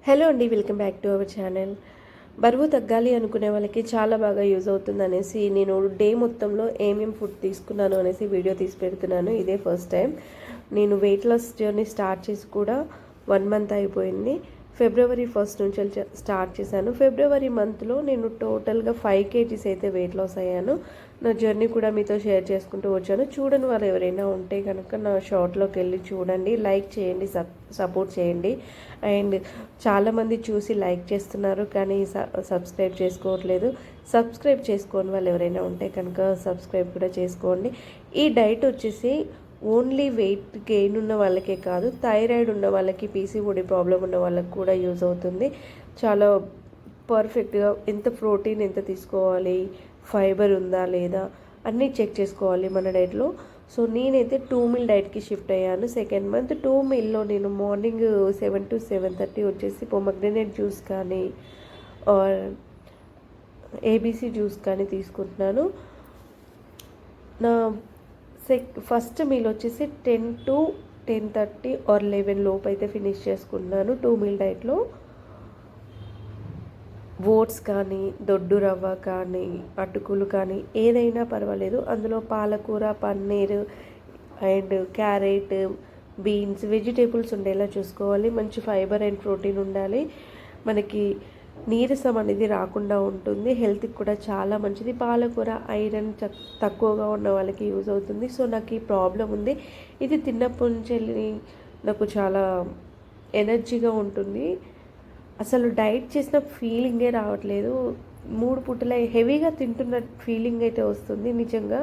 Hello అండి, welcome back to our channel. బరువు తగ్గాలి అనుకునే వాళ్ళకి చాలా బాగా యూజ్ అవుతుంది అనేసి నేను డే మొత్తంలో ఏమేమి ఫుడ్ తీసుకున్నాను అనేసి వీడియో తీసి పెడుతున్నాను. ఇదే ఫస్ట్ టైం నేను వెయిట్ లాస్ జర్నీ స్టార్ట్ చేసి కూడా 1 మంత్ అయిపోయింది. ఫిబ్రవరి 1 నుంచి స్టార్ట్ చేశాను. ఫిబ్రవరి మంత్లో నేను టోటల్గా 5 kgs అయితే వెయిట్ లాస్ అయ్యాను. నా జర్నీ కూడా మీతో షేర్ చేసుకుంటూ వచ్చాను. చూడని వాళ్ళు ఎవరైనా ఉంటే కనుక నా షార్ట్లోకి వెళ్ళి చూడండి, లైక్ చేయండి, సపోర్ట్ చేయండి. అండ్ చాలామంది చూసి లైక్ చేస్తున్నారు కానీ సబ్స్క్రైబ్ చేసుకోవట్లేదు. సబ్స్క్రైబ్ చేసుకోని వాళ్ళు ఎవరైనా ఉంటే కనుక సబ్స్క్రైబ్ కూడా చేసుకోండి. ఈ డైట్ వచ్చేసి ఓన్లీ వెయిట్ గెయిన్ ఉన్న వాళ్ళకే కాదు, థైరాయిడ్ ఉన్న వాళ్ళకి, పీసీఓడి ప్రాబ్లం ఉన్న వాళ్ళకి కూడా యూజ్ అవుతుంది. చాలా పర్ఫెక్ట్గా ఎంత ప్రోటీన్ ఎంత తీసుకోవాలి, ఫైబర్ ఉందా లేదా అన్నీ చెక్ చేసుకోవాలి మన డైట్లో. సో నేనైతే 2 మీల్ డైట్కి షిఫ్ట్ అయ్యాను. సెకండ్ మంత్ 2 మీల్లో నేను మార్నింగ్ 7 to 7:30 వచ్చేసి పొమగ్రనేట్ జ్యూస్ కానీ ఆర్ ఏబీసీ జ్యూస్ కానీ తీసుకుంటున్నాను. నా ఫస్ట్ మీల్ వచ్చేసి 10 to 10:30 ఆర్ 11 లోపు అయితే ఫినిష్ చేసుకుంటున్నాను. 2 మీల్ డైట్లో ఓట్స్ కానీ, దొడ్డు రవ్వ కానీ, అటుకులు కానీ ఏదైనా పర్వాలేదు. అందులో పాలకూర, paneer and carrot, beans, vegetables ఉండేలా చూసుకోవాలి. మంచి ఫైబర్ అండ్ ప్రోటీన్ ఉండాలి. మనకి నీరసం అనేది రాకుండా ఉంటుంది. హెల్త్కి కూడా చాలా మంచిది. పాలకూర ఐరన్ తక్కువగా ఉన్న వాళ్ళకి యూజ్ అవుతుంది. సో నాకు ఈ ప్రాబ్లం ఉంది. ఇది తిన్నప్పటి నుంచి నాకు చాలా ఎనర్జీగా ఉంటుంది. అసలు డైట్ చేసిన ఫీలింగే రావట్లేదు. 3 పూటల హెవీగా తింటున్న ఫీలింగ్ అయితే వస్తుంది. నిజంగా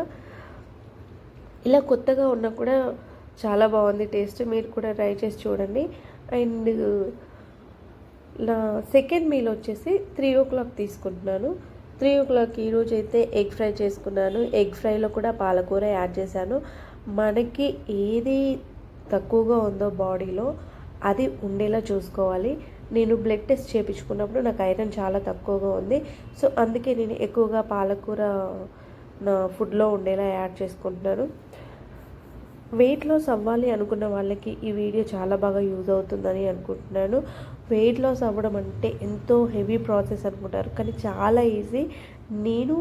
ఇలా కొత్తగా ఉన్నా కూడా చాలా బాగుంది టేస్ట్. మీరు కూడా ట్రై చేసి చూడండి. అండ్ నా సెకండ్ మీల్ వచ్చేసి 3 o'clock తీసుకుంటున్నాను. 3 o'clock ఈరోజు అయితే ఎగ్ ఫ్రై చేసుకున్నాను. ఎగ్ ఫ్రైలో కూడా పాలకూర యాడ్ చేశాను. మనకి ఏది తక్కువగా ఉందో బాడీలో అది ఉండేలా చూసుకోవాలి. నేను బ్లడ్ టెస్ట్ చేయించుకున్నప్పుడు నాకు ఐరన్ చాలా తక్కువగా ఉంది. సో అందుకే నేను ఎక్కువగా పాలకూర నా ఫుడ్లో ఉండేలా యాడ్ చేసుకుంటున్నాను. వెయిట్ లాస్ అవ్వాలి అనుకున్న వాళ్ళకి ఈ వీడియో చాలా బాగా యూజ్ అవుతుందని అనుకుంటున్నాను. వెయిట్ లాస్ అవ్వడం అంటే ఎంతో హెవీ ప్రాసెస్ అనుకుంటారు, కానీ చాలా ఈజీ. నేను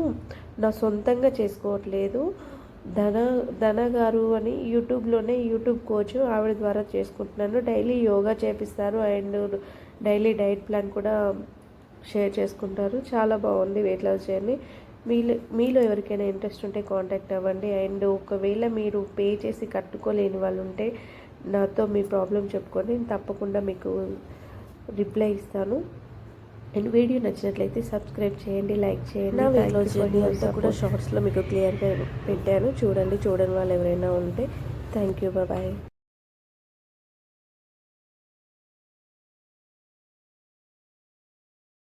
నా సొంతంగా చేసుకోవట్లేదు. ధన గారు అని యూట్యూబ్ కోచ్, ఆవిడ ద్వారా చేసుకుంటున్నాను. డైలీ యోగా చేపిస్తారు అండ్ డైలీ డైట్ ప్లాన్ కూడా షేర్ చేసుకుంటారు. చాలా బాగుంది వెయిట్ లాస్ జర్నీ. మీలో ఎవరికైనా ఇంట్రెస్ట్ ఉంటే కాంటాక్ట్ అవ్వండి. అండ్ ఒకవేళ మీరు పే చేసి కట్టుకోలేని వాళ్ళు ఉంటే నాతో మీ ప్రాబ్లం చెప్పుకొని నేను తప్పకుండా మీకు రిప్లై ఇస్తాను. అండ్ వీడియో నచ్చినట్లయితే సబ్స్క్రైబ్ చేయండి, లైక్ చేయండి. నా వెయిట్ లాస్ జర్నీ అంతా కూడా షార్ట్స్లో మీకు క్లియర్గా పెట్టాను. చూడండి, చూడని వాళ్ళు ఎవరైనా ఉంటే. Thank you, bye.